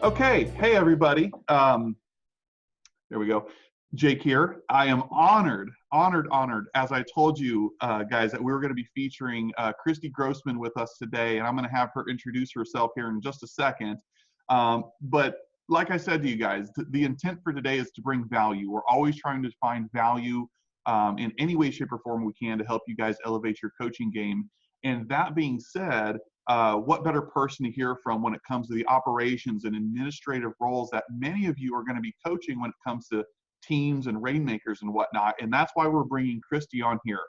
Okay, hey everybody. There we go. Jake here. I am honored, as I told you guys, that we were going to be featuring Christy Grossman with us today, and I'm going to have her introduce herself here in just a second. But like I said to you guys, the intent for today is to bring value. We're always trying to find value in any way, shape, or form we can to help you guys elevate your coaching game. And that being said, what better person to hear from when it comes to the operations and administrative roles that many of you are going to be coaching when it comes to teams and Rainmakers and whatnot. And that's why we're bringing Christy on here.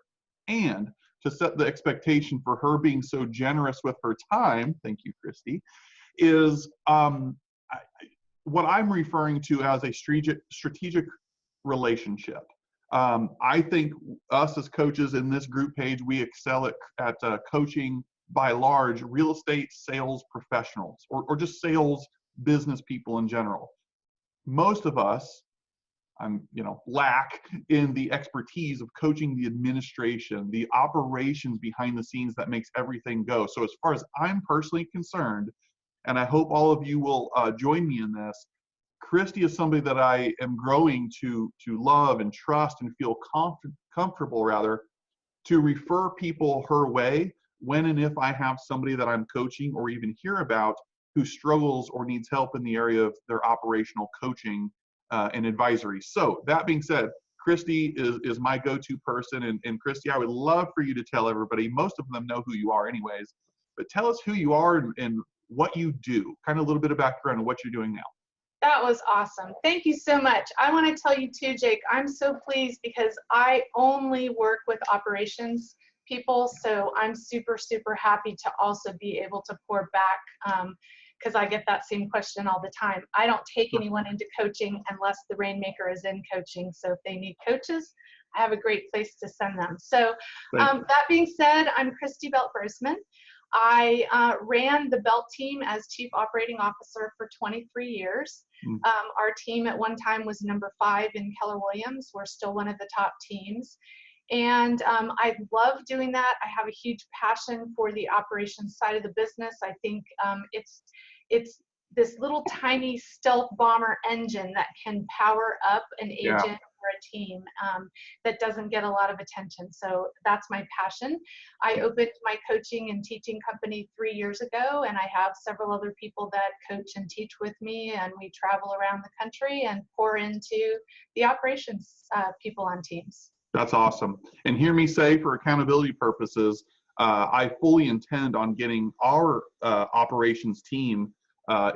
And to set the expectation for her being so generous with her time, thank you, Christy, is what I'm referring to as a strategic relationship. I think us as coaches in this group page, we excel at coaching by large real estate sales professionals or just sales business people in general. Most of us, lack in the expertise of coaching the administration, the operations behind the scenes that makes everything go. So as far as I'm personally concerned, and I hope all of you will join me in this, Christy is somebody that I am growing to love and trust and feel comfortable rather to refer people her way when and if I have somebody that I'm coaching or even hear about who struggles or needs help in the area of their operational coaching and advisory. So that being said, Christy is my go-to person. And Christy, I would love for you to tell everybody, most of them know who you are anyways, but tell us who you are and what you do, kind of a little bit of background on what you're doing now. That was awesome. Thank you so much. I want to tell you too, Jake, I'm so pleased because I only work with operations people. So I'm super, super happy to also be able to pour back because I get that same question all the time. I don't take anyone into coaching unless the Rainmaker is in coaching. So if they need coaches, I have a great place to send them. So that being said, I'm Christy Belt Grossman. I ran the Belt team as Chief Operating Officer for 23 years. Our team at one time was number 5 in Keller Williams. We're still one of the top teams. And I love doing that. I have a huge passion for the operations side of the business. I think it's this little tiny stealth bomber engine that can power up an agent or a team that doesn't get a lot of attention. So that's my passion. I opened my coaching and teaching company 3 years ago, and I have several other people that coach and teach with me, and we travel around the country and pour into the operations people on teams. That's awesome. And hear me say, for accountability purposes, I fully intend on getting our operations team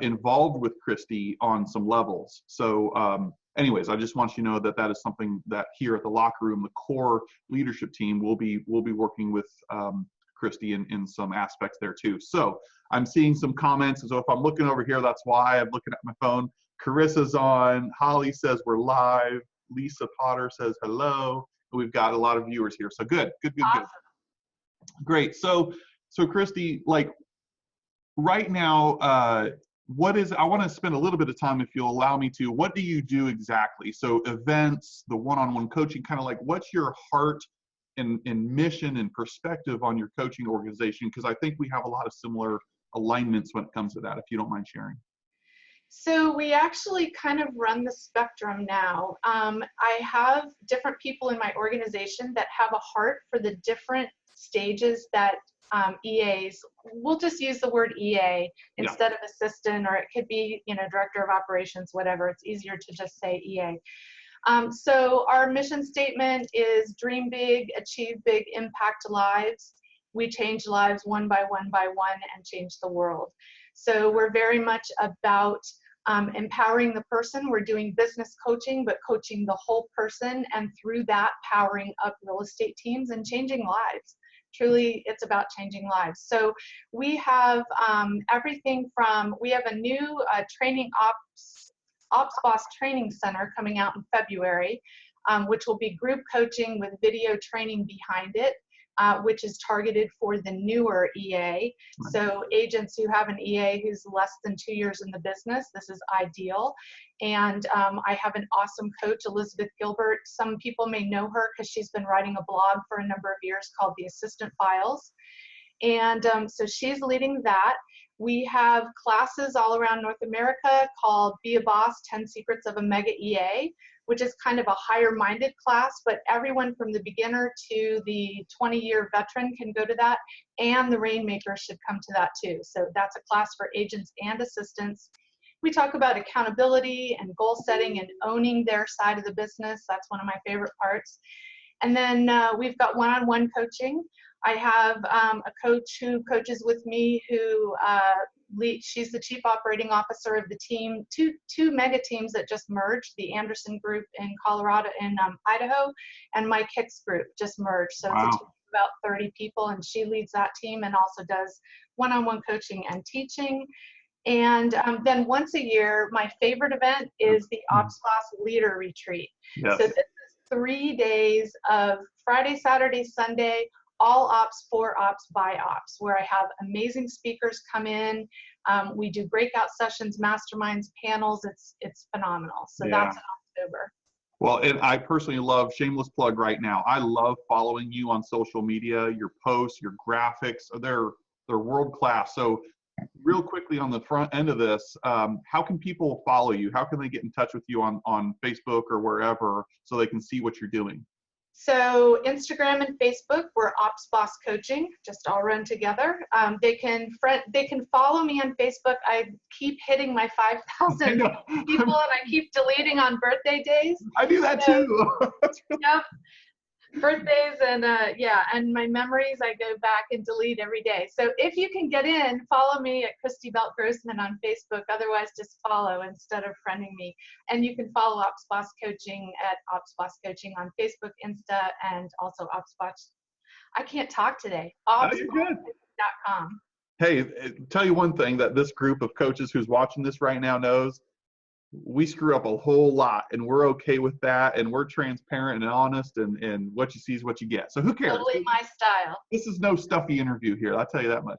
involved with Christy on some levels. So anyways, I just want you to know that that is something that here at the locker room, the core leadership team will be working with Christy in some aspects there too. So I'm seeing some comments. So if I'm looking over here, that's why I'm looking at my phone. Carissa's on. Holly says we're live. Lisa Potter says hello. We've got a lot of viewers here. So good. Awesome. Great. So Christy, like right now, I want to spend a little bit of time, if you'll allow me to, what do you do exactly? So events, the one-on-one coaching, kind of like what's your heart and mission and perspective on your coaching organization? Because I think we have a lot of similar alignments when it comes to that, if you don't mind sharing. So we actually kind of run the spectrum now. I have different people in my organization that have a heart for the different stages that EAs, we'll just use the word EA instead of assistant, or it could be, director of operations, whatever. It's easier to just say EA. So our mission statement is dream big, achieve big, impact lives. We change lives one by one and change the world. So we're very much about empowering the person. We're doing business coaching, but coaching the whole person, and through that, powering up real estate teams and changing lives. Truly, it's about changing lives. So we have everything from, we have a new training ops boss training center coming out in February, which will be group coaching with video training behind it. Which is targeted for the newer EA. So agents who have an EA who's less than 2 years in the business, this is ideal. And I have an awesome coach, Elizabeth Gilbert. Some people may know her because she's been writing a blog for a number of years called The Assistant Files. And so she's leading that. We have classes all around North America called Be a Boss, 10 Secrets of a Mega EA, which is kind of a higher-minded class, but everyone from the beginner to the 20-year veteran can go to that, and the Rainmakers should come to that too. So that's a class for agents and assistants. We talk about accountability and goal setting and owning their side of the business. That's one of my favorite parts. And then we've got one-on-one coaching. I have a coach who coaches with me who she's the chief operating officer of the team, two mega teams that just merged, the Anderson group in Colorado and Idaho, and Mike Hicks group just merged. So it's a team of about 30 people, and she leads that team and also does one-on-one coaching and teaching. And then once a year, my favorite event is the Ops Boss Leader Retreat. Yes. So this is 3 days of Friday, Saturday, Sunday, all ops, for ops, by ops, where I have amazing speakers come in. We do breakout sessions, masterminds, panels. It's phenomenal. So that's in October. Well, and I personally love, shameless plug right now, I love following you on social media, your posts, your graphics, they're world class. So real quickly on the front end of this, how can people follow you? How can they get in touch with you on Facebook or wherever so they can see what you're doing? So Instagram and Facebook, we're Ops Boss Coaching, just all run together. They can follow me on Facebook. I keep hitting my 5,000 people, and I keep deleting on birthday days. I do that too. Yep. Birthdays and and my memories, I go back and delete every day. So if you can get in, follow me at Christy Belt Grossman on Facebook. Otherwise, just follow instead of friending me. And you can follow Ops Boss Coaching at Ops Boss Coaching on Facebook, Insta, and also Ops Boss. I can't talk today. OpsBossCoaching.com. Hey, tell you one thing that this group of coaches who's watching this right now knows. We screw up a whole lot, and we're okay with that, and we're transparent and honest, and what you see is what you get. So who cares? Totally my style. This is no stuffy interview here, I'll tell you that much.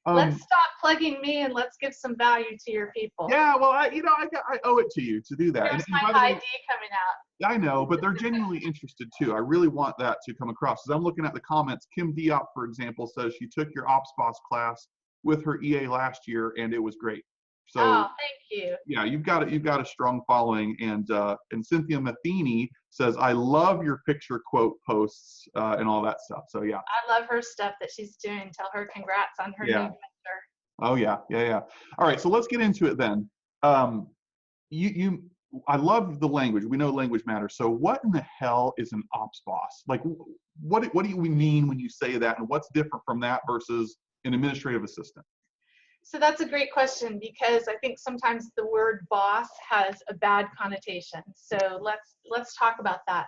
Let's stop plugging me and let's give some value to your people. Yeah, well, I owe it to you to do that. There's my ID coming out. I know, but they're genuinely interested too. I really want that to come across. As I'm looking at the comments, Kim Diop, for example, says she took your Ops Boss class with her EA last year, and it was great. So, oh, thank you. Yeah, you've got a strong following, and Cynthia Matheny says, I love your picture quote posts and all that stuff. So yeah, I love her stuff that she's doing. Tell her congrats on her new venture. Oh yeah. All right, so let's get into it then. I love the language. We know language matters. So what in the hell is an ops boss? Like, what do we mean when you say that, and what's different from that versus an administrative assistant? So that's a great question, because I think sometimes the word boss has a bad connotation. So let's talk about that.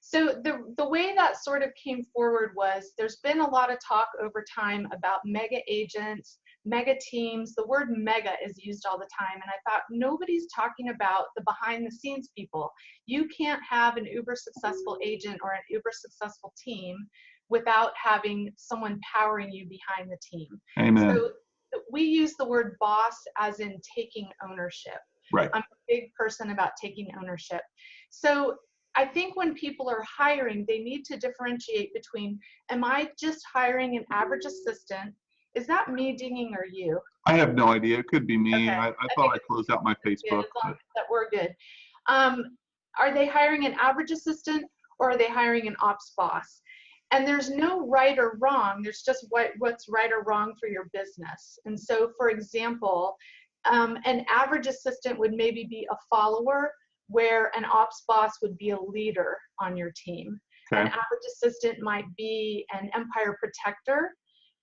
So the way that sort of came forward was there's been a lot of talk over time about mega agents, mega teams. The word mega is used all the time, and I thought nobody's talking about the behind the scenes people. You can't have an uber successful agent or an uber successful team without having someone powering you behind the team. Amen. So we use the word boss as in taking ownership. Right. I'm a big person about taking ownership. So I think when people are hiring, they need to differentiate between, am I just hiring an average assistant? Is that me dinging or you? I have no idea. It could be me. Okay. I thought I closed out my Facebook. As long as that we're good. Are they hiring an average assistant, or are they hiring an ops boss? And there's no right or wrong. There's just what's right or wrong for your business. And so, for example, an average assistant would maybe be a follower, where an ops boss would be a leader on your team. Okay. An average assistant might be an empire protector,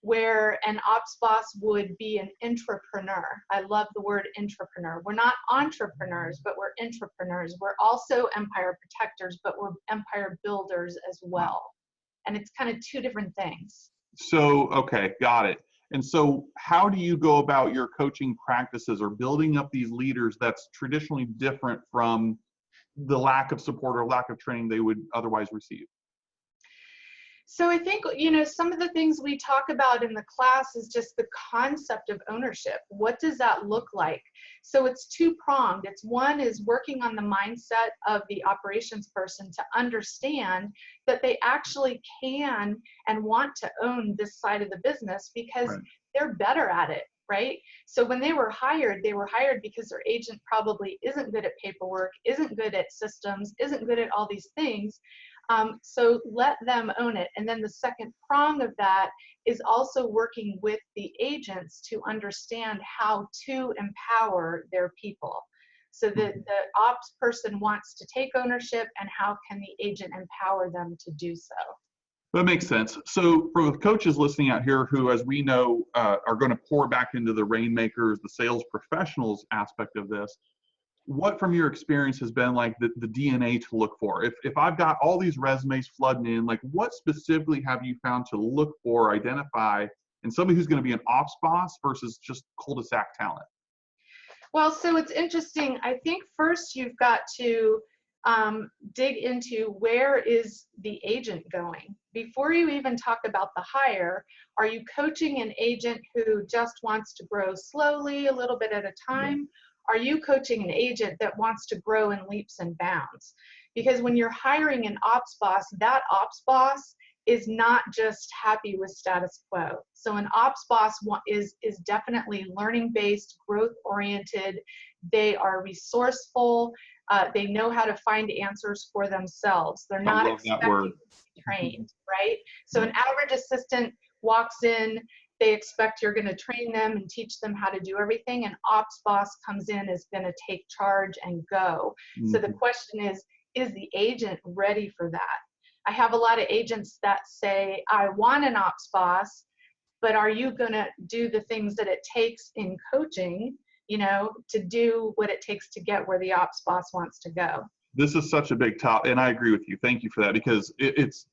where an ops boss would be an intrapreneur. I love the word intrapreneur. We're not entrepreneurs, but we're intrapreneurs. We're also empire protectors, but we're empire builders as well. And it's kind of two different things. So, okay, got it. And so how do you go about your coaching practices or building up these leaders that's traditionally different from the lack of support or lack of training they would otherwise receive? So I think, some of the things we talk about in the class is just the concept of ownership. What does that look like? So it's two-pronged. It's one is working on the mindset of the operations person to understand that they actually can and want to own this side of the business because they're better at it. right? So when they were hired because their agent probably isn't good at paperwork, isn't good at systems, isn't good at all these things. So let them own it. And then the second prong of that is also working with the agents to understand how to empower their people. So the ops person wants to take ownership, and how can the agent empower them to do so? That makes sense. So for the coaches listening out here who, as we know, are going to pour back into the Rainmakers, the sales professionals aspect of this, what from your experience has been like the DNA to look for? If I've got all these resumes flooding in, like what specifically have you found to look for, identify in somebody who's going to be an ops boss versus just cul-de-sac talent? Well, so it's interesting. I think first you've got to dig into where is the agent going. Before you even talk about the hire, are you coaching an agent who just wants to grow slowly, a little bit at a time? Are you coaching an agent that wants to grow in leaps and bounds? Because when you're hiring an ops boss, that ops boss is not just happy with status quo. So an ops boss is definitely learning-based, growth-oriented. They are resourceful. They know how to find answers for themselves. They're not expecting to be trained, right? So an average assistant walks in, they expect you're going to train them and teach them how to do everything. An ops boss comes in, is going to take charge and go. So the question is the agent ready for that? I have a lot of agents that say, I want an ops boss, but are you going to do the things that it takes in coaching, you know, to do what it takes to get where the ops boss wants to go? This is such a big topic, and I agree with you. Thank you for that, because it's,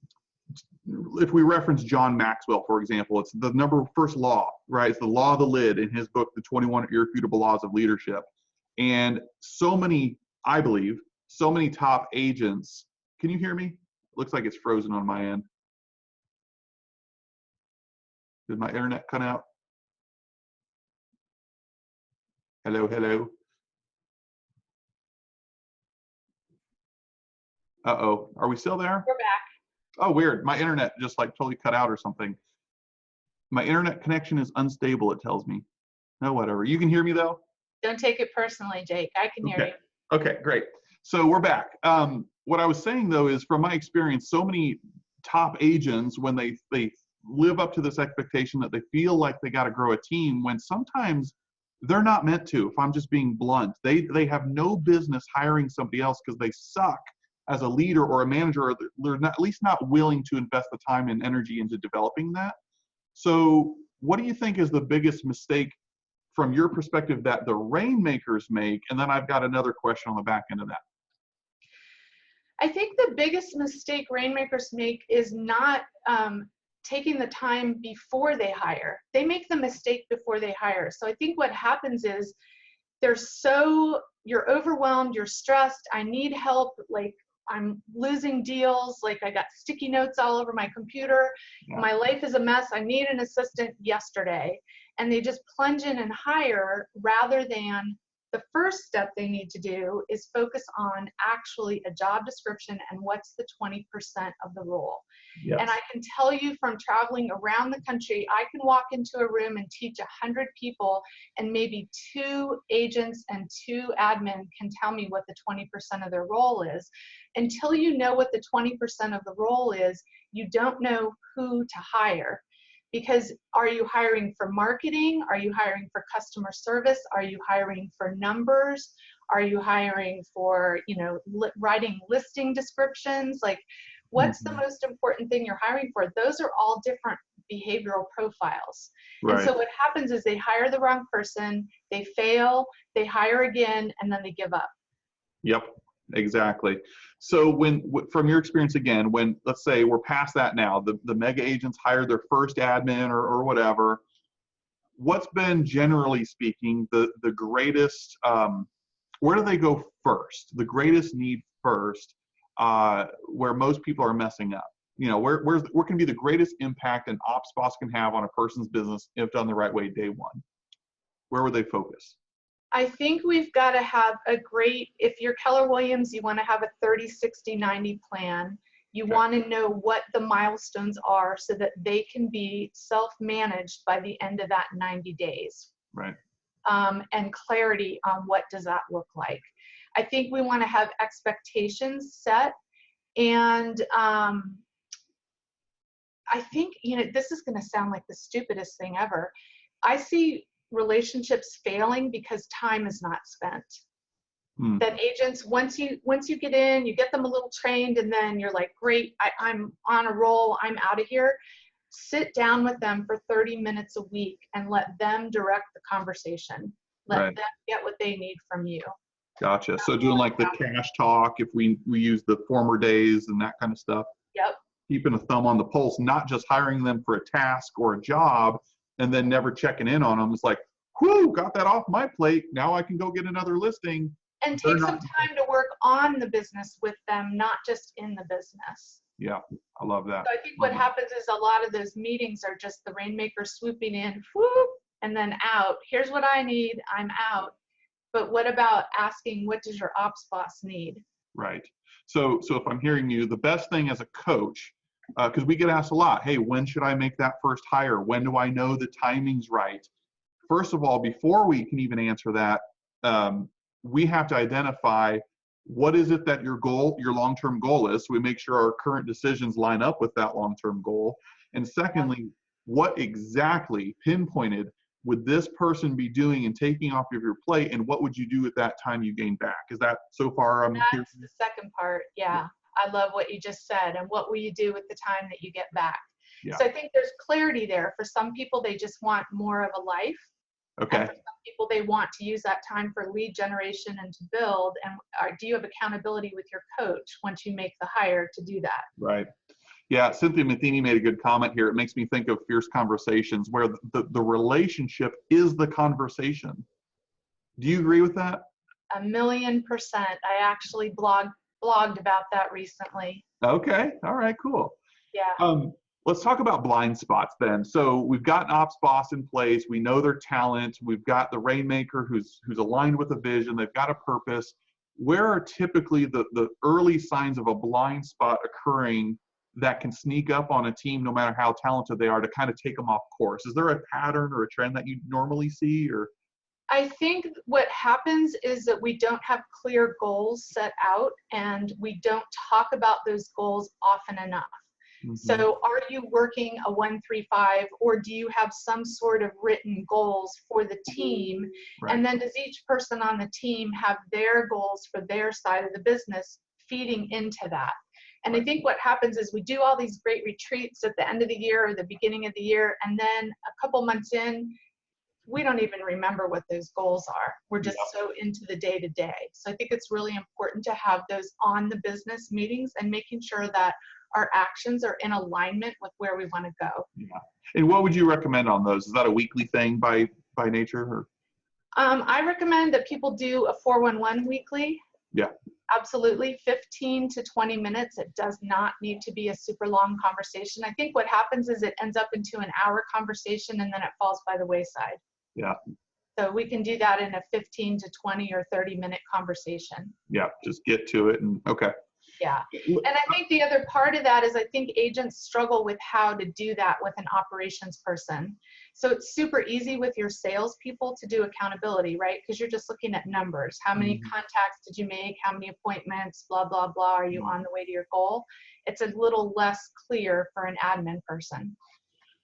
if we reference John Maxwell, for example, it's the first law, right? It's the law of the lid in his book, The 21 Irrefutable Laws of Leadership. And so many, I believe, so many top agents, can you hear me? Looks like it's frozen on my end. Did my internet cut out? Hello, hello. Uh-oh, are we still there? We're back. Oh, weird. My internet just like totally cut out or something. My internet connection is unstable, it tells me. No, whatever. You can hear me though? Don't take it personally, Jake. I can hear you. Okay, great. So we're back. What I was saying though is, from my experience, so many top agents, when they live up to this expectation that they feel like they got to grow a team, when sometimes they're not meant to. If I'm just being blunt, they have no business hiring somebody else because they suck as a leader or a manager, or they're not, at least not willing to invest the time and energy into developing that. So what do you think is the biggest mistake from your perspective that the Rainmakers make? And then I've got another question on the back end of that. I think the biggest mistake Rainmakers make is not taking the time before they hire. They make the mistake before they hire. So I think what happens is you're overwhelmed, you're stressed, I need help, like I'm losing deals, like I got sticky notes all over my computer, my life is a mess, I need an assistant yesterday. And they just plunge in and hire, rather than the first step they need to do is focus on actually a job description and what's the 20% of the role. Yes. And I can tell you from traveling around the country, I can walk into a room and teach 100 people, and maybe 2 agents and 2 admin can tell me what the 20% of their role is. Until you know what the 20% of the role is, you don't know who to hire. Because are you hiring for marketing? Are you hiring for customer service? Are you hiring for numbers? Are you hiring for, writing listing descriptions? Like, what's the most important thing you're hiring for? Those are all different behavioral profiles. Right. And so what happens is they hire the wrong person, they fail, they hire again, and then they give up. Yep. Exactly. So from your experience again, when, let's say we're past that now, the mega agents hired their first admin or whatever, what's been, generally speaking, the greatest, where do they go first? The greatest need first, where most people are messing up? Where can be the greatest impact an ops boss can have on a person's business if done the right way day one? Where would they focus? I think we've got to have if you're Keller Williams, you want to have a 30, 60, 90 plan. You want to know what the milestones are so that they can be self-managed by the end of that 90 days. Right. And clarity on what does that look like. I think we want to have expectations set, and I think, this is going to sound like the stupidest thing ever. I see relationships failing because time is not spent. That agents, once you get in, you get them a little trained, and then you're like, great, I'm on a roll, I'm out of here. Sit down with them for 30 minutes a week and let them direct the conversation. Let them get what they need from you. Gotcha. So doing like the cash talk, if we use the former days and that kind of stuff. Yep. Keeping a thumb on the pulse, not just hiring them for a task or a job and then never checking in on them. It's like, whoo, got that off my plate. Now I can go get another listing. And take some time to work on the business with them, not just in the business. Yeah, I love that. So I think what happens is a lot of those meetings are just the Rainmaker swooping in, whoop, and then out. Here's what I need, I'm out. But what about asking, what does your ops boss need? Right. So if I'm hearing you, the best thing as a coach, because we get asked a lot, hey, when should I make that first hire? When do I know the timing's right? First of all, before we can even answer that, we have to identify what is it that your long-term goal is, so we make sure our current decisions line up with that long-term goal. And secondly, what exactly pinpointed would this person be doing and taking off of your plate, and what would you do at that time you gain back? Is that so far? That's the second part. Yeah. I love what you just said. And what will you do with the time that you get back? Yeah. So I think there's clarity there. For some people, they just want more of a life. Okay. And for some people, they want to use that time for lead generation and to build. And do you have accountability with your coach once you make the hire to do that? Right. Yeah, Cynthia Matheny made a good comment here. It makes me think of Fierce Conversations, where the relationship is the conversation. Do you agree with that? 1,000,000%. I actually blogged about that recently. Okay. All right, cool. Yeah. Let's talk about blind spots then. So we've got an ops boss in place. We know their talent. We've got the Rainmaker who's aligned with a vision. They've got a purpose. Where are typically the early signs of a blind spot occurring that can sneak up on a team, no matter how talented they are, to kind of take them off course? Is there a pattern or a trend that you normally see? Or I think what happens is that we don't have clear goals set out, and we don't talk about those goals often enough. Mm-hmm. So are you working a 1-3-5, or do you have some sort of written goals for the team? Right. And then does each person on the team have their goals for their side of the business feeding into that? And I think what happens is we do all these great retreats at the end of the year or the beginning of the year, and then a couple months in, we don't even remember what those goals are. We're just so into the day-to-day. So I think it's really important to have those on the business meetings and making sure that our actions are in alignment with where we want to go. Yeah. And what would you recommend on those? Is that a weekly thing by nature? Or? I recommend that people do a 411 weekly. Yeah. Absolutely. 15 to 20 minutes. It does not need to be a super long conversation. I think what happens is it ends up into an hour conversation, and then it falls by the wayside. Yeah. So we can do that in a 15 to 20 or 30-minute conversation. Yeah, just get to it. And okay. Yeah. And I think the other part of that is I think agents struggle with how to do that with an operations person. So it's super easy with your salespeople to do accountability, right? Because you're just looking at numbers. How many contacts did you make? How many appointments? Blah, blah, blah. Are you on the way to your goal? It's a little less clear for an admin person.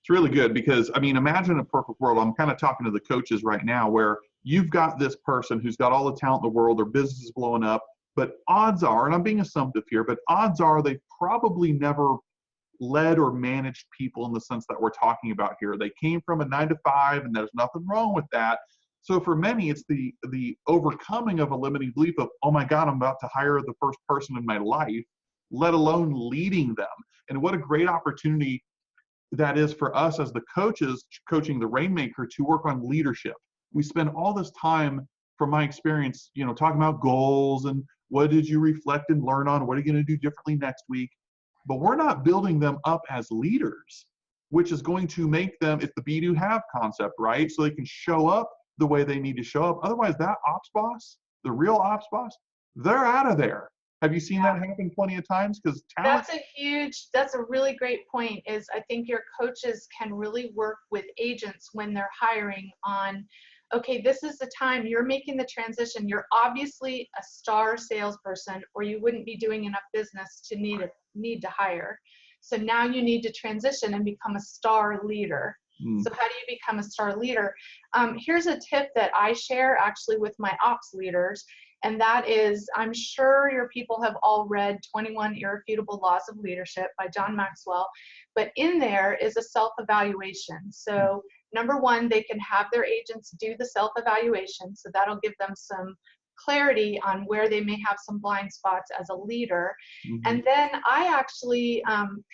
It's really good because, I mean, imagine a perfect world. I'm kind of talking to the coaches right now where you've got this person who's got all the talent in the world, their business is blowing up, but odds are, and I'm being assumptive here, but odds are they've probably never led or managed people in the sense that we're talking about here. They came from a 9-to-5, and there's nothing wrong with that. So for many, it's the overcoming of a limiting belief of, oh my God, I'm about to hire the first person in my life, let alone leading them. And what a great opportunity that is for us as the coaches coaching the Rainmaker to work on leadership. We spend all this time, from my experience, talking about goals and what did you reflect and learn on, what are you going to do differently next week? But we're not building them up as leaders, which is going to make them, it's the be do have concept, right? So they can show up the way they need to show up. Otherwise, that ops boss, the real ops boss, they're out of there. Have you seen that happen plenty of times? Because that's a really great point. Is I think your coaches can really work with agents when they're hiring on okay, this is the time you're making the transition. You're obviously a star salesperson, or you wouldn't be doing enough business to need to hire. So now you need to transition and become a star leader. So how do you become a star leader? Here's a tip that I share actually with my ops leaders, and that is, I'm sure your people have all read 21 Irrefutable Laws of Leadership by John Maxwell, but in there is a self-evaluation. So number one, they can have their agents do the self-evaluation, so that'll give them some clarity on where they may have some blind spots as a leader. And then I actually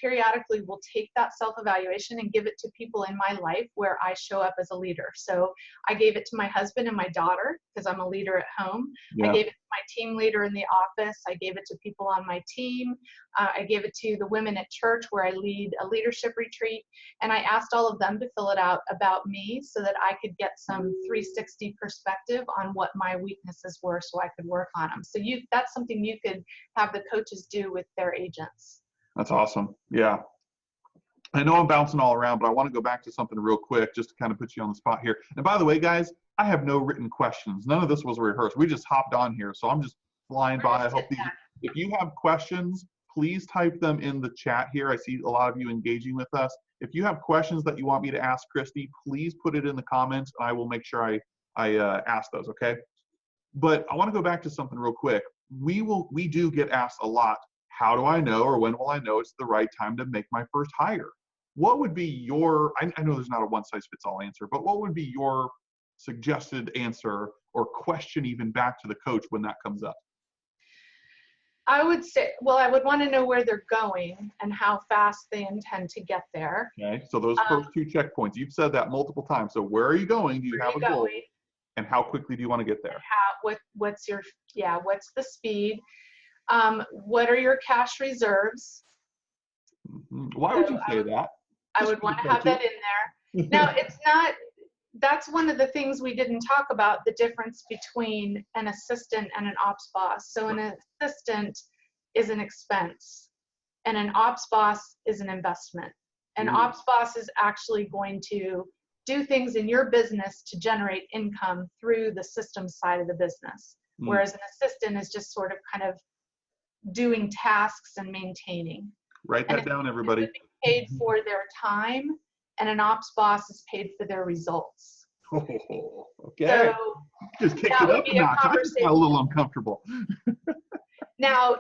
periodically will take that self-evaluation and give it to people in my life where I show up as a leader. So I gave it to my husband and my daughter because I'm a leader at home. I gave it to my team leader in the office. I gave it to people on my team. I gave it to the women at church where I lead a leadership retreat. And I asked all of them to fill it out about me so that I could get some 360 perspective on what my weaknesses were so I could work on them. So that's something you could have the coaches do with their agents. That's awesome. Yeah. I know I'm bouncing all around, but I want to go back to something real quick just to kind of put you on the spot here. And by the way, guys, I have no written questions. None of this was rehearsed. We just hopped on here. So I'm just flying by. I hope if you have questions, please type them in the chat here. I see a lot of you engaging with us. If you have questions that you want me to ask Christy, please put it in the comments. And I will make sure I ask those, okay? But I want to go back to something real quick. We do get asked a lot, how do I know, or when will I know it's the right time to make my first hire? What would be your, I know there's not a one size fits all answer, but what would be your suggested answer or question even back to the coach when that comes up? I would say, well, I would want to know where they're going and how fast they intend to get there. Okay, so those first two checkpoints, you've said that multiple times. So where are you going? Do you have a goal? And how quickly do you want to get there? What's the speed? What are your cash reserves? Why would you say that? I would want to have that in there. Now, it's not, that's one of the things we didn't talk about, the difference between an assistant and an ops boss. So an assistant is an expense and an ops boss is an investment. An ops boss is actually going to do things in your business to generate income through the system side of the business. Whereas an assistant is just sort of kind of doing tasks and maintaining. Write that down, everybody. Paid for their time, and an ops boss is paid for their results. Oh, okay. So just kick it up a notch. I just got a little uncomfortable. Now,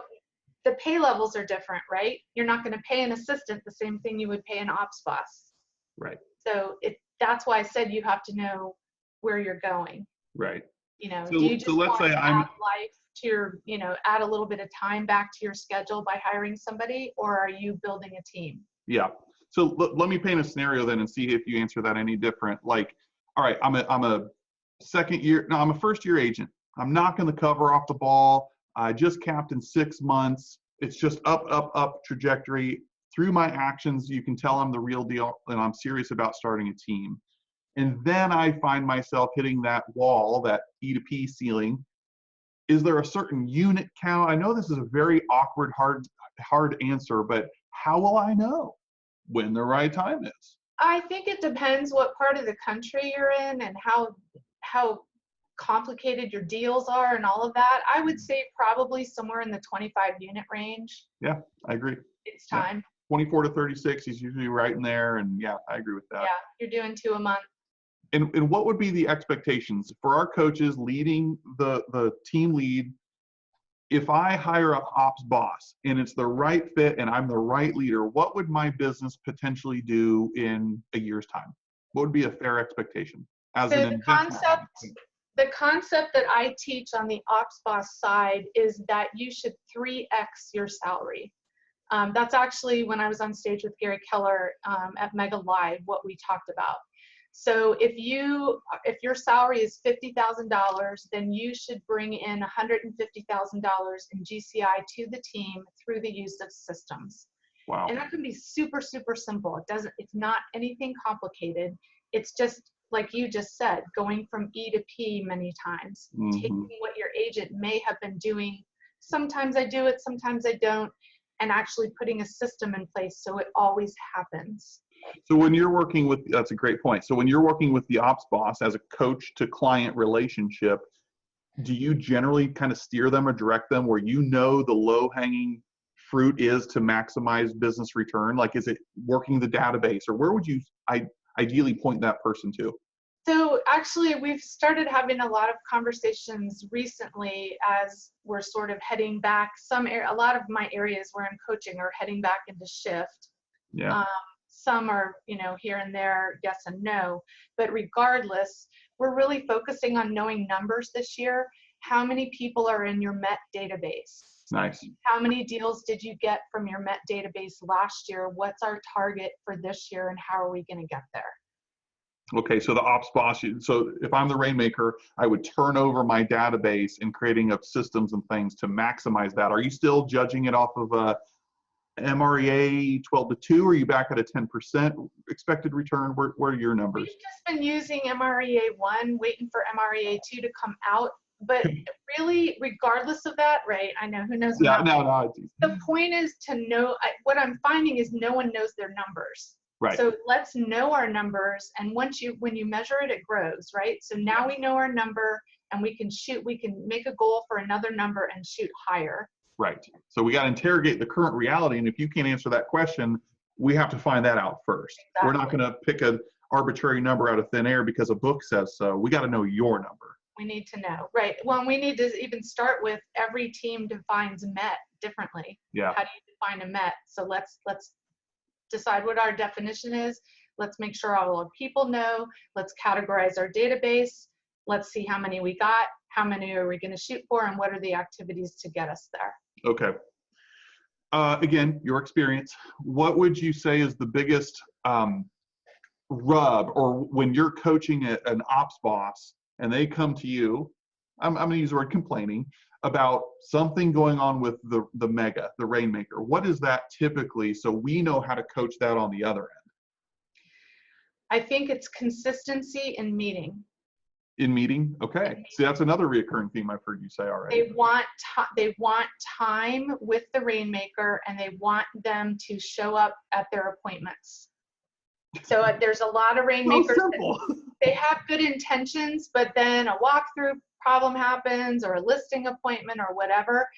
the pay levels are different, right? You're not going to pay an assistant the same thing you would pay an ops boss. Right. So that's why I said you have to know where you're going. Right. You know, so, do you just let's say add life to your, add a little bit of time back to your schedule by hiring somebody, or are you building a team? Yeah. So let me paint a scenario then and see if you answer that any different. Like, all right, I'm a first year agent. I'm knocking the cover off the ball. I just capped in 6 months. It's just up trajectory. Through my actions, you can tell I'm the real deal and I'm serious about starting a team. And then I find myself hitting that wall, that E2P ceiling. Is there a certain unit count? I know this is a very awkward, hard answer, but how will I know when the right time is? I think it depends what part of the country you're in and how complicated your deals are and all of that. I would say probably somewhere in the 25 unit range. Yeah, I agree. It's time. Yeah. 24 to 36 is usually right in there, and yeah, I agree with that. Yeah, you're doing 2 a month. And what would be the expectations for our coaches leading the team lead? If I hire an ops boss and it's the right fit and I'm the right leader, what would my business potentially do in a year's time? What would be a fair expectation? So the concept that I teach on the ops boss side is that you should 3x your salary. That's actually when I was on stage with Gary Keller at Mega Live, what we talked about. So if your salary is $50,000, then you should bring in $150,000 in GCI to the team through the use of systems. Wow. And that can be super, super simple. It's not anything complicated. It's just, like you just said, going from E to P many times, taking what your agent may have been doing. Sometimes I do it, sometimes I don't, and actually putting a system in place so it always happens. So when you're working with, that's a great point. So when you're working with the ops boss as a coach to client relationship, do you generally kind of steer them or direct them where you know the low hanging fruit is to maximize business return? Like, is it working the database, or where would you ideally point that person to? So actually, we've started having a lot of conversations recently as we're sort of heading back. A lot of my areas where I'm coaching are heading back into shift. Yeah. Some are, here and there, yes and no. But regardless, we're really focusing on knowing numbers this year. How many people are in your Met database? Nice. How many deals did you get from your Met database last year? What's our target for this year, and how are we going to get there? Okay, so the ops boss, so if I'm the Rainmaker, I would turn over my database and creating of systems and things to maximize that. Are you still judging it off of a MREA 12-2? Or are you back at a 10% expected return? Where are your numbers? We've just been using MREA 1, waiting for MREA 2 to come out. But really, regardless of that, right? I know, who knows? Yeah, no. The point is to know, what I'm finding is no one knows their numbers. Right. So let's know our numbers, and when you measure it, it grows, right? So now we know our number, and we can make a goal for another number and shoot higher. Right. So we got to interrogate the current reality, and if you can't answer that question, we have to find that out first. Exactly. We're not going to pick an arbitrary number out of thin air because a book says so. We got to know your number. We need to know, right? Well, we need to even start with every team defines Met differently. Yeah. How do you define a Met? So let's decide what our definition is. Let's make sure all our people know. Let's categorize our database. Let's see how many we got, how many are we going to shoot for, and what are the activities to get us there. Okay. Again, your experience, what would you say is the biggest rub, or when you're coaching an ops boss and they come to you, I'm going to use the word complaining, about something going on with the Rainmaker. What is that typically, so we know how to coach that on the other end? I think it's consistency in meeting. In meeting? Okay. See, that's another recurring theme I've heard you say already. They want time with the Rainmaker, and they want them to show up at their appointments. So there's a lot of Rainmakers. So simple. They have good intentions, but then a walkthrough problem happens, or a listing appointment, or whatever.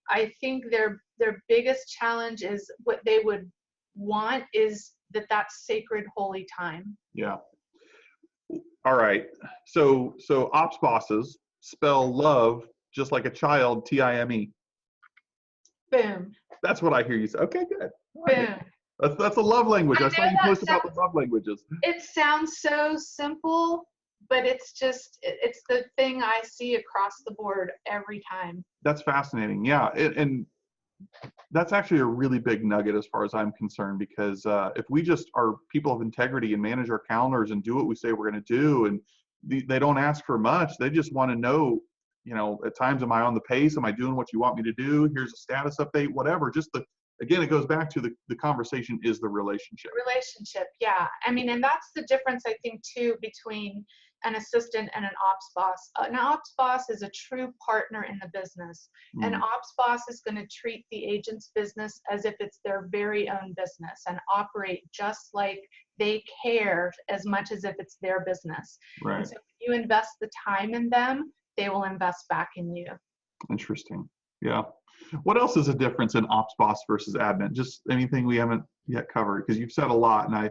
I think their biggest challenge is what they would want is that's sacred, holy time. Yeah. All right. So ops bosses spell love just like a child, T-I-M-E. Boom. That's what I hear you say. Okay, good. Boom. That's a love language. I saw you post about the love languages. It sounds so simple, but it's the thing I see across the board every time. That's fascinating. Yeah. And that's actually a really big nugget as far as I'm concerned, because if we just are people of integrity and manage our calendars and do what we say we're going to do, and they don't ask for much, they just want to know, at times, am I on the pace? Am I doing what you want me to do? Here's a status update, whatever. Again, it goes back to the conversation is the relationship. Relationship, yeah. I mean, and that's the difference, I think, too, between an assistant and an ops boss. An ops boss is a true partner in the business. An ops boss is going to treat the agent's business as if it's their very own business and operate just like they care as much as if it's their business. Right. And so if you invest the time in them, they will invest back in you. Interesting. Yeah. What else is a difference in ops boss versus admin? Just anything we haven't yet covered, because you've said a lot, and I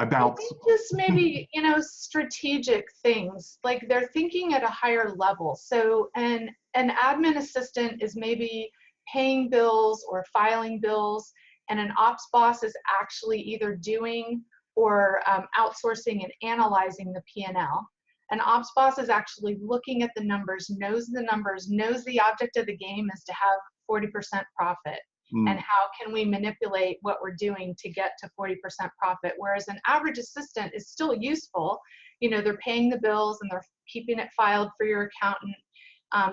bounce. I think just maybe, strategic things, like they're thinking at a higher level. So an admin assistant is maybe paying bills or filing bills, and an ops boss is actually either doing or outsourcing and analyzing the P&L. An ops boss is actually looking at the numbers, knows the object of the game is to have 40% profit. And how can we manipulate what we're doing to get to 40% profit? Whereas an average assistant is still useful. They're paying the bills and they're keeping it filed for your accountant.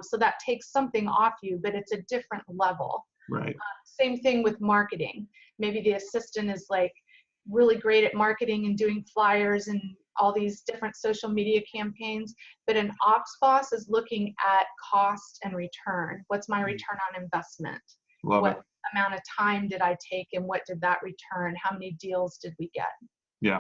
So that takes something off you, but it's a different level. Right. Same thing with marketing. Maybe the assistant is like really great at marketing and doing flyers and all these different social media campaigns, but an ops boss is looking at cost and return. What's my return on investment? Love what it. amount of time did I take, and what did that return? How many deals did we get? Yeah.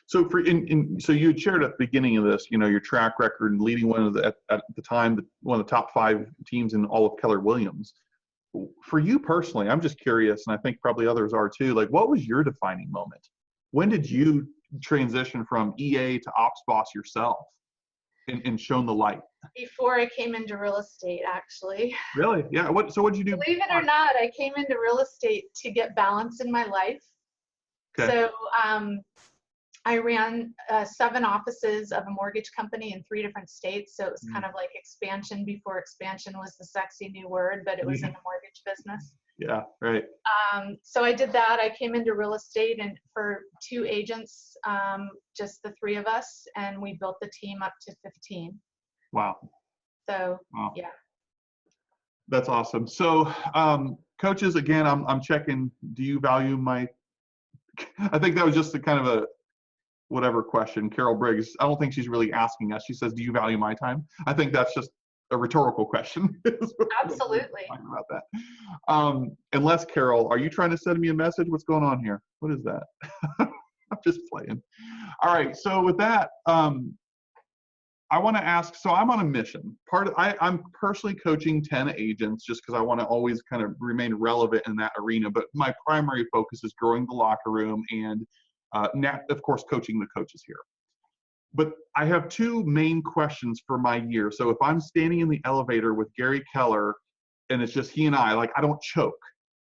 So so you had shared at the beginning of this, your track record and leading one of at the time, one of the top 5 teams in all of Keller Williams. For you personally, I'm just curious, and I think probably others are too, like what was your defining moment? When did you transition from EA to ops boss yourself and shown the light? Before I came into real estate, actually. Really? Yeah. So what did you do? Believe it or not, I came into real estate to get balance in my life. Okay. So I ran 7 offices of a mortgage company in 3 different states. So it was kind of like expansion before expansion was the sexy new word, but it was in the mortgage business. Yeah, right. So I did that. I came into real estate and for 2 agents, just the 3 of us, and we built the team up to 15. Wow. So, wow. Yeah. That's awesome. So, coaches, again, I'm checking, do you value my, I think that was just a kind of a whatever question. Carol Briggs, I don't think she's really asking us. She says, do you value my time? I think that's just a rhetorical question. Absolutely. Talking about that. Unless, Carol, are you trying to send me a message? What's going on here? What is that? I'm just playing. All right. So with that, I want to ask, so I'm on a mission. I'm personally coaching 10 agents just because I want to always kind of remain relevant in that arena. But my primary focus is growing the locker room and, of course, coaching the coaches here. But I have 2 main questions for my year. So if I'm standing in the elevator with Gary Keller and it's just he and I don't choke.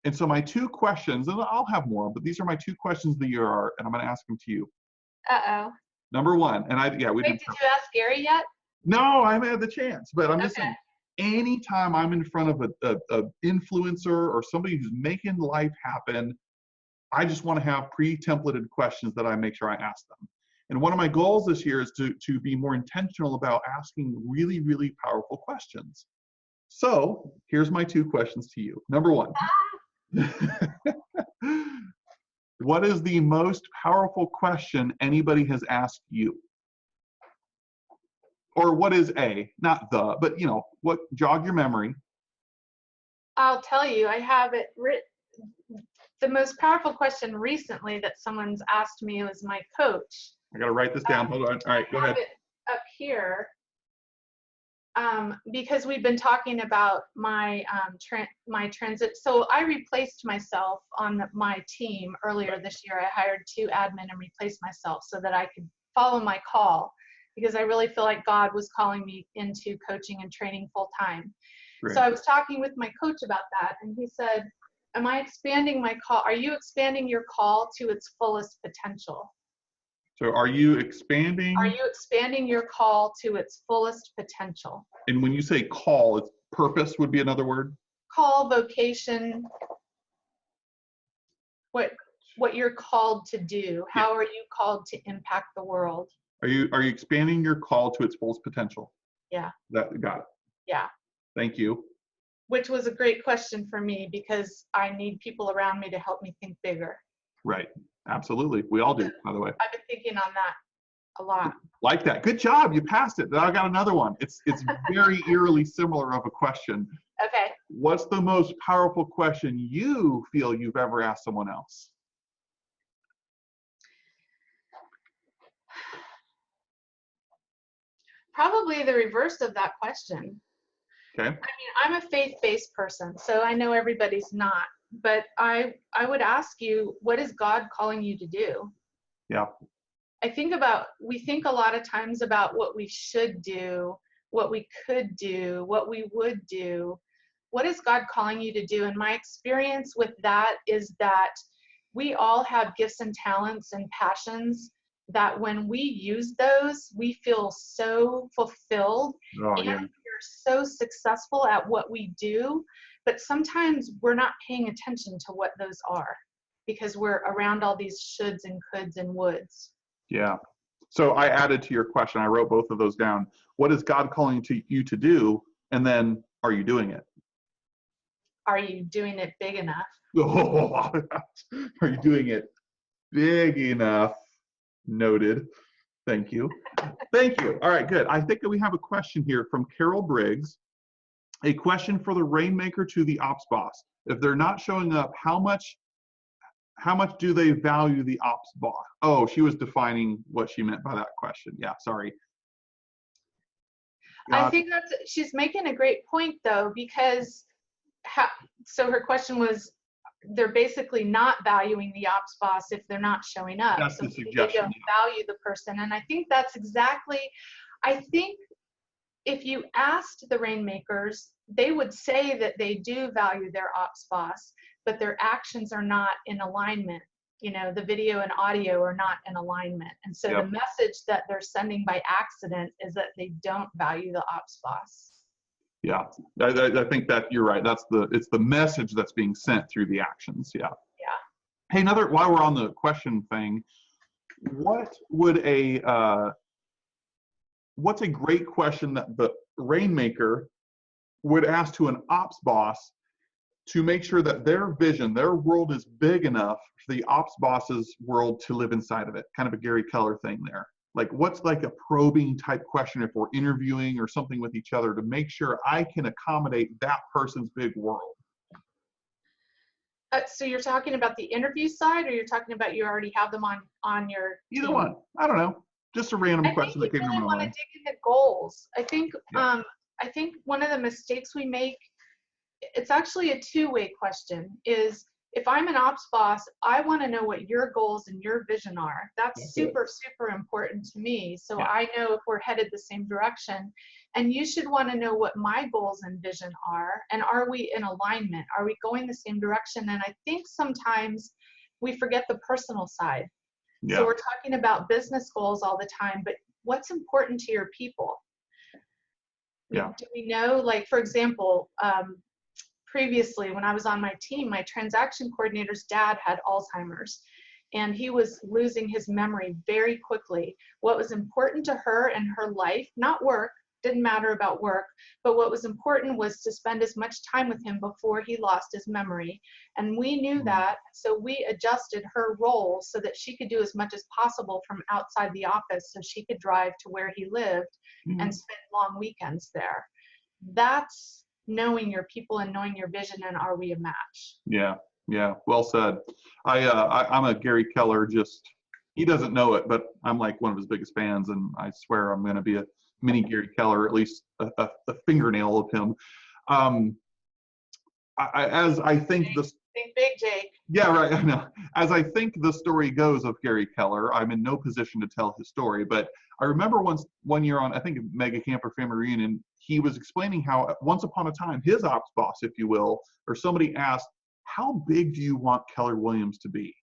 And so my 2 questions, and I'll have more, but these are my 2 questions of the year are, and I'm going to ask them to you. Uh-oh. Number 1, and Wait, did you ask Gary yet? No, I haven't had the chance, but I'm just Okay. saying, anytime I'm in front of a influencer or somebody who's making life happen, I just want to have pre-templated questions that I make sure I ask them. And one of my goals this year is to be more intentional about asking really, really powerful questions. So here's my 2 questions to you. Number 1. What is the most powerful question anybody has asked you? Or what is not the, but what, jog your memory. I'll tell you, I have it written. The most powerful question recently that someone's asked me was my coach. I got to write this down. Hold on. All right, go ahead. I have it up here because we've been talking about my transit. So I replaced myself on my team earlier this year. I hired 2 admin and replaced myself so that I could follow my call, because I really feel like God was calling me into coaching and training full time. Right. So I was talking with my coach about that, and he said, am I expanding my call? Are you expanding your call to its fullest potential? So are you expanding? Are you expanding your call to its fullest potential? And when you say call, it's purpose would be another word? Call, vocation, what you're called to do. How are you called to impact the world? Are you expanding your call to its fullest potential? Yeah. Got it. Yeah. Thank you. Which was a great question for me because I need people around me to help me think bigger. Right. Absolutely. We all do, by the way. I've been thinking on that a lot. Like that. Good job. You passed it. Now I got another one. It's very eerily similar of a question. Okay. What's the most powerful question you feel you've ever asked someone else? Probably the reverse of that question. Okay. I mean, I'm a faith-based person, so I know everybody's not. But I would ask you, what is God calling you to do? Yeah. We think a lot of times about what we should do, what we could do, what we would do. What is God calling you to do? And my experience with that is that we all have gifts and talents and passions that when we use those, we feel so fulfilled and we're so successful at what we do. But sometimes we're not paying attention to what those are because we're around all these shoulds and coulds and woulds. Yeah. So I added to your question, I wrote both of those down. What is God calling you to do? And then, are you doing it? Are you doing it big enough? Are you doing it big enough? Noted. Thank you. Thank you. All right, good. I think that we have a question here from Carol Briggs. A question for the Rainmaker to the ops boss. If they're not showing up, how much how much do they value the ops boss? Oh, she was defining what she meant by that question. Yeah, sorry. I think she's making a great point though, because so her question was, they're basically not valuing the ops boss if they're not showing up. That's so the suggestion. They don't value the person. And I think that's exactly, I think if you asked the Rainmakers, they would say that they do value their ops boss, but their actions are not in alignment. You know, the video and audio are not in alignment. And so the message that they're sending by accident is that they don't value the ops boss. Yeah, I think that you're right. It's the message that's being sent through the actions. Yeah. Yeah. Hey, while we're on the question thing, what's a great question that the Rainmaker would ask to an ops boss to make sure that their vision, their world is big enough for the ops boss's world to live inside of it? Kind of a Gary Keller thing there. Like, what's like a probing type question if we're interviewing or something with each other to make sure I can accommodate that person's big world? So you're talking about the interview side, or you're talking about you already have them on your Either team? one. I don't know. Just a random question that came to my mind. I think you really want to dig into goals. I think one of the mistakes we make, it's actually a two-way question, is if I'm an ops boss, I want to know what your goals and your vision are. That's super, super important to me. So I know if we're headed the same direction. And you should want to know what my goals and vision are. And are we in alignment? Are we going the same direction? And I think sometimes we forget the personal side. Yeah. So we're talking about business goals all the time, but what's important to your people? Yeah. Do we know, like, for example, previously when I was on my team, my transaction coordinator's dad had Alzheimer's, and he was losing his memory very quickly. What was important to her and her life, not work, didn't matter about work, but what was important was to spend as much time with him before he lost his memory. And we knew that, so we adjusted her role so that she could do as much as possible from outside the office, so she could drive to where he lived and spend long weekends there. That's knowing your people and knowing your vision, and are we a match? Yeah, well said. I'm a Gary Keller, he doesn't know it, but I'm like one of his biggest fans, and I swear I'm going to be a mini Gary Keller, at least a fingernail of him. As I think this. Think big, Jake. Yeah, right. I know. As I think the story goes of Gary Keller, I'm in no position to tell his story, but I remember one year on, I think, Mega Camp or Family Reunion, he was explaining how once upon a time, his ops boss, if you will, or somebody asked, how big do you want Keller Williams to be?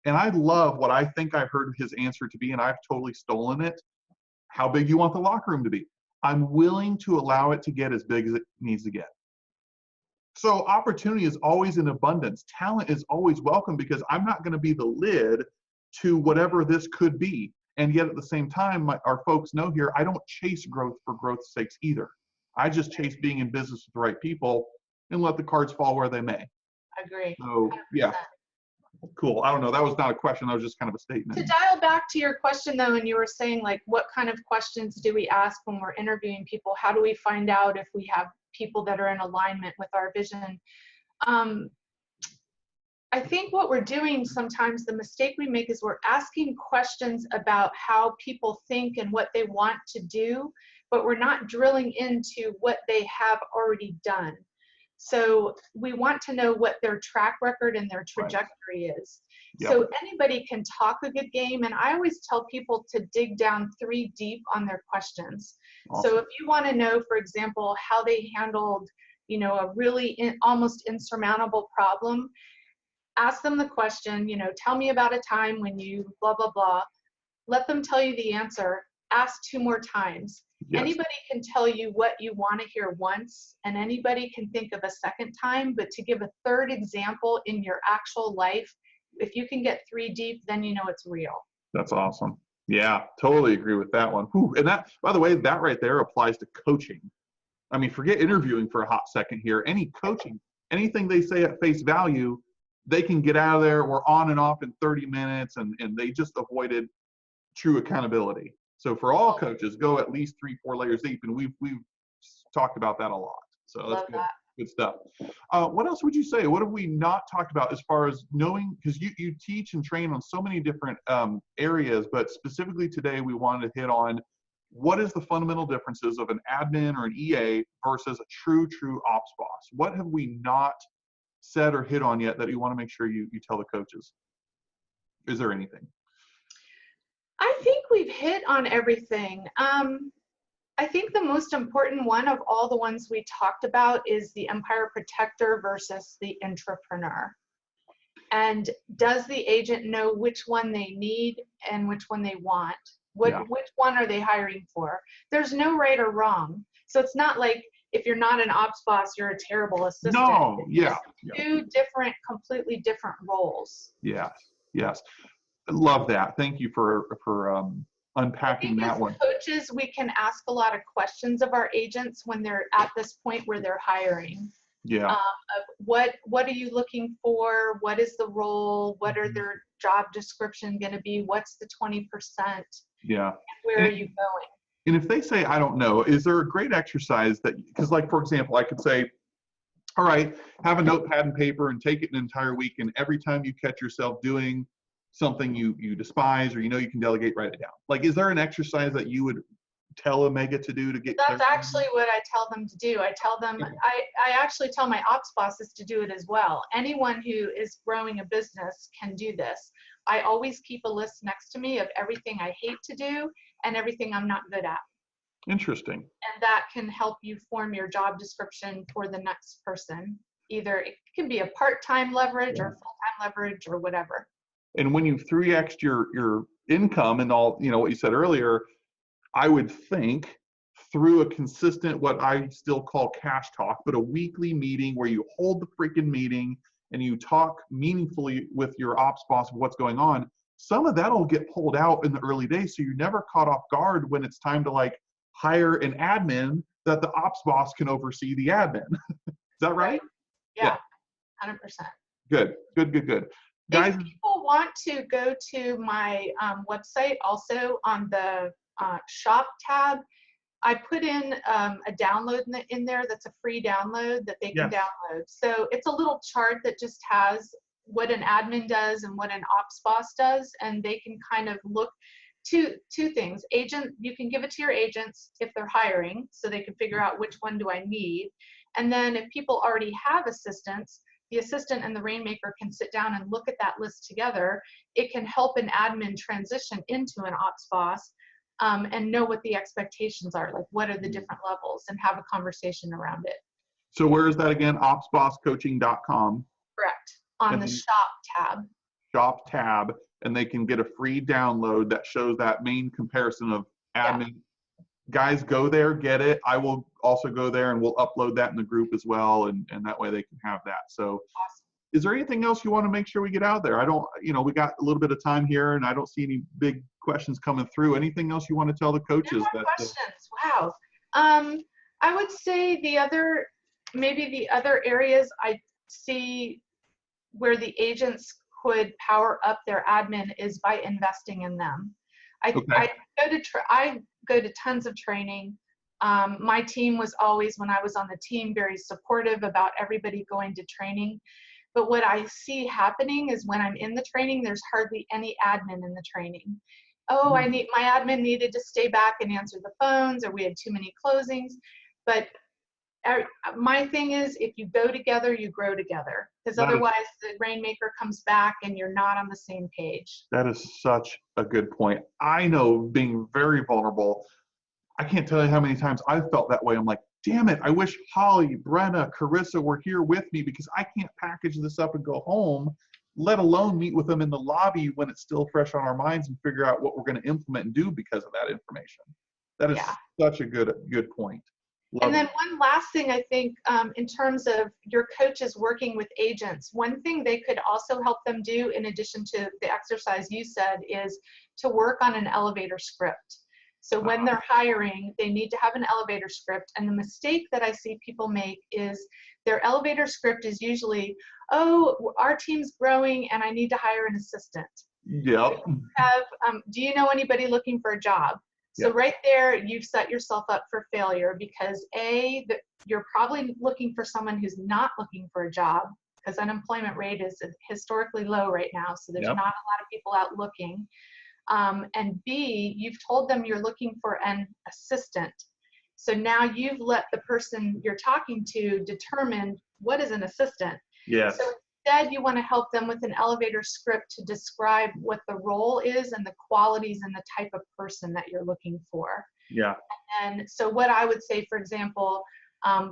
And I love what I think I heard his answer to be, and I've totally stolen it. How big do you want the locker room to be? I'm willing to allow it to get as big as it needs to get. So opportunity is always in abundance. Talent is always welcome, because I'm not going to be the lid to whatever this could be. And yet at the same time, our folks know here, I don't chase growth for growth's sakes either. I just chase being in business with the right people and let the cards fall where they may. Agree. So 100%. Yeah. Cool. I don't know. That was not a question. That was just kind of a statement. To dial back to your question, though, and you were saying, like, what kind of questions do we ask when we're interviewing people? How do we find out if we have people that are in alignment with our vision? I think what we're doing sometimes, the mistake we make, is we're asking questions about how people think and what they want to do, but we're not drilling into what they have already done. So we want to know what their track record and their trajectory is. Yep. So anybody can talk a good game, and I always tell people to dig down 3 deep on their questions. Awesome. So if you want to know, for example, how they handled, a really almost insurmountable problem, ask them the question, tell me about a time when you blah, blah, blah. Let them tell you the answer. Ask 2 more times. Yes. Anybody can tell you what you want to hear once, and anybody can think of a second time, but to give a 3rd example in your actual life, if you can get 3 deep, then you know it's real. That's awesome. Yeah, totally agree with that one. Whew. And that, by the way, that right there applies to coaching. I mean, forget interviewing for a hot second here. Any coaching, anything they say at face value, they can get out of there. We're on and off in 30 minutes, and they just avoided true accountability. So for all coaches, go at least 3-4 layers deep, and we've talked about that a lot. So that's good. Good stuff. What else would you say? What have we not talked about as far as knowing, because you teach and train on so many different areas, but specifically today we wanted to hit on what is the fundamental differences of an admin or an EA versus a true ops boss? What have we not said or hit on yet that you want to make sure you tell the coaches? Is there anything? I think we've hit on everything. I think the most important one of all the ones we talked about is the empire protector versus the intrapreneur. And does the agent know which one they need and which one they want? Which one are they hiring for? There's no right or wrong. So it's not like if you're not an ops boss, you're a terrible assistant. No, yeah. Two different, completely different roles. Yes. I love that. Thank you for unpacking that one. As coaches, we can ask a lot of questions of our agents when they're at this point where they're hiring. Yeah. What are you looking for? What is the role? What are their job description going to be? What's the 20%? Yeah. And where are you going? And if they say, I don't know, is there a great exercise that, because like, for example, I could say, all right, have a notepad and paper and take it an entire week. And every time you catch yourself doing something you despise or you can delegate, write it down. Like, is there an exercise that you would tell a mega to do to get That's actually what I tell them to do. I tell them, I actually tell my ops bosses to do it as well. Anyone who is growing a business can do this. I always keep a list next to me of everything I hate to do and everything I'm not good at. Interesting. And that can help you form your job description for the next person. Either it can be a part-time leverage or full-time leverage or whatever. And when you 3x your income and all, what you said earlier, I would think through a consistent, what I still call cash talk, but a weekly meeting where you hold the freaking meeting and you talk meaningfully with your ops boss of what's going on, some of that'll get pulled out in the early days. So you're never caught off guard when it's time to like hire an admin that the ops boss can oversee the admin. Is that right? Yeah. 100%. Good. Guys, if people want to go to my website, also on the shop tab, I put in a download in there that's a free download that they can download. So it's a little chart that just has what an admin does and what an ops boss does, and they can kind of look two things. You can give it to your agents if they're hiring, so they can figure out which one do I need. And then if people already have assistants, the assistant and the Rainmaker can sit down and look at that list together. It can help an admin transition into an ops boss and know what the expectations are, like what are the different levels, and have a conversation around it. So where is that again? opsbosscoaching.com. Correct. On the shop tab. Shop tab, and they can get a free download that shows that main comparison of admin. Yeah. Guys, go there, get it. I will also go there and we'll upload that in the group as well, and that way they can have that. So awesome. Is there anything else you want to make sure we get out there? We got a little bit of time here and I don't see any big questions coming through. Anything else you want to tell the coaches? No more questions. Wow. I would say the other areas I see where the agents could power up their admin is by investing in them. I go to tons of training. My team was always, when I was on the team, very supportive about everybody going to training. But what I see happening is when I'm in the training, there's hardly any admin in the training. Oh, my admin needed to stay back and answer the phones, or we had too many closings. But my thing is, if you go together, you grow together. Because otherwise the Rainmaker comes back and you're not on the same page. That is such a good point. I know, being very vulnerable, I can't tell you how many times I've felt that way. I'm like, damn it, I wish Holly, Brenna, Carissa were here with me, because I can't package this up and go home, let alone meet with them in the lobby when it's still fresh on our minds and figure out what we're going to implement and do because of that information. That is such a good point. And then one last thing, I think, in terms of your coaches working with agents, one thing they could also help them do, in addition to the exercise you said, is to work on an elevator script. So when they're hiring, they need to have an elevator script. And the mistake that I see people make is their elevator script is usually, oh, our team's growing and I need to hire an assistant. Yep. Do you know anybody looking for a job? So right there, you've set yourself up for failure because you're probably looking for someone who's not looking for a job, because unemployment rate is historically low right now. So there's not a lot of people out looking. And B, you've told them you're looking for an assistant. So now you've let the person you're talking to determine what is an assistant. Yes. So instead, you want to help them with an elevator script to describe what the role is and the qualities and the type of person that you're looking for. Yeah. And so what I would say, for example,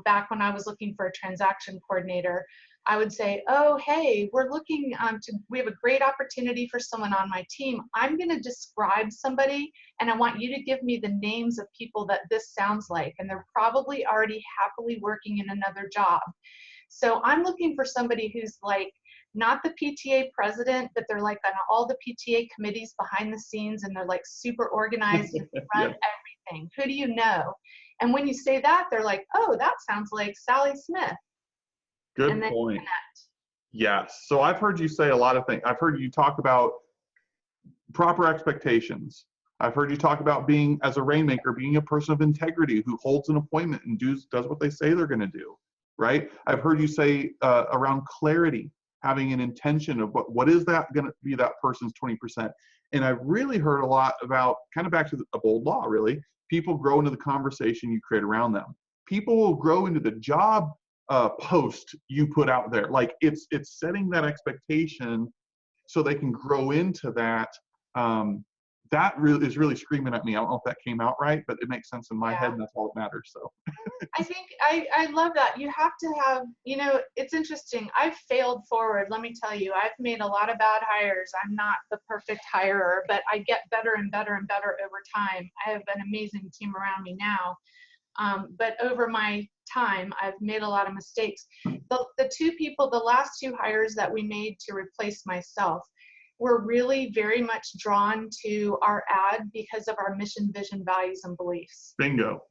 back when I was looking for a transaction coordinator, I would say, oh, hey, we're looking we have a great opportunity for someone on my team. I'm going to describe somebody, and I want you to give me the names of people that this sounds like. And they're probably already happily working in another job. So I'm looking for somebody who's like not the PTA president, but they're like on all the PTA committees behind the scenes, and they're like super organized and run everything. Who do you know? And when you say that, they're like, oh, that sounds like Sally Smith. Good point. Yes. So I've heard you say a lot of things. I've heard you talk about proper expectations. I've heard you talk about being, as a Rainmaker, being a person of integrity who holds an appointment and does what they say they're going to do, right? I've heard you say around clarity, having an intention of what is that going to be that person's 20%. And I've really heard a lot about, kind of back to a bold law, really, people grow into the conversation you create around them. People will grow into the job post you put out there. Like it's setting that expectation so they can grow into that. That really is really screaming at me. I don't know if that came out right, but it makes sense in my head, and that's all that matters. So I think I love that. You have to have, it's interesting. I've failed forward. Let me tell you, I've made a lot of bad hires. I'm not the perfect hirer, but I get better and better and better over time. I have an amazing team around me now. But over my time, I've made a lot of mistakes. The last two hires that we made to replace myself were really very much drawn to our ad because of our mission, vision, values, and beliefs. Bingo.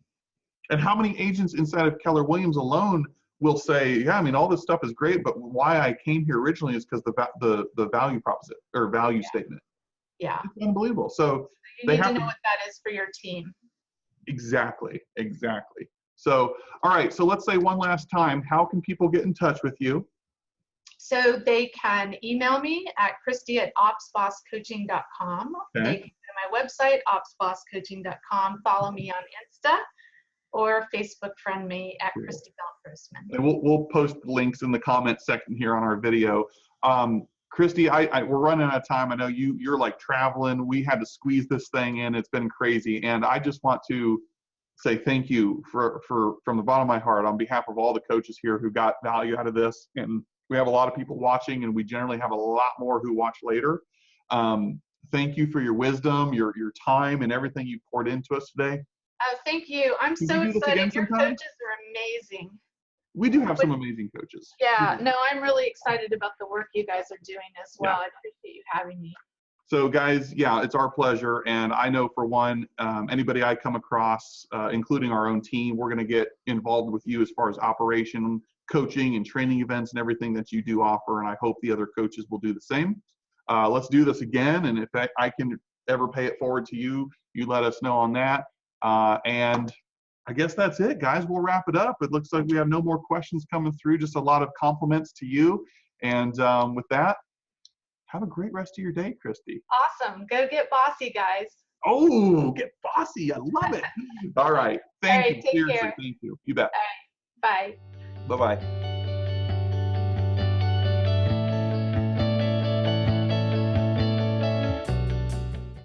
And how many agents inside of Keller Williams alone will say, yeah, I mean, all this stuff is great, but why I came here originally is because the value proposition or value statement. Yeah. It's unbelievable. So you need to know what that is for your team. Exactly. So, all right. So let's say one last time, how can people get in touch with you? So they can email me at Christy@opsbosscoaching.com. Okay. They can go to my website, opsbosscoaching.com, follow me on Insta, or Facebook friend me at Christy Belt Grossman. And we'll post links in the comments section here on our video. Christy, we're running out of time. I know you're like traveling. We had to squeeze this thing in. It's been crazy. And I just want to say thank you from the bottom of my heart on behalf of all the coaches here who got value out of this. And we have a lot of people watching, and we generally have a lot more who watch later. Thank you for your wisdom, your time, and everything you poured into us today. Thank you. I'm so excited. Your coaches are amazing. We do have some amazing coaches. Yeah, no, I'm really excited about the work you guys are doing as well. I appreciate you having me. So guys, yeah, it's our pleasure. And I know for one, anybody I come across, including our own team, we're going to get involved with you as far as operation, coaching, and training events and everything that you do offer. And I hope the other coaches will do the same. Let's do this again. And if I can ever pay it forward to you, you let us know on that. And I guess that's it, guys. We'll wrap it up. It looks like we have no more questions coming through, just a lot of compliments to you. And with that, have a great rest of your day, Christy. Awesome. Go get bossy, guys. Oh, get bossy. I love it. All right. Thank you. Take Seriously, care. thank you. You bet. All right. Bye. Bye-bye.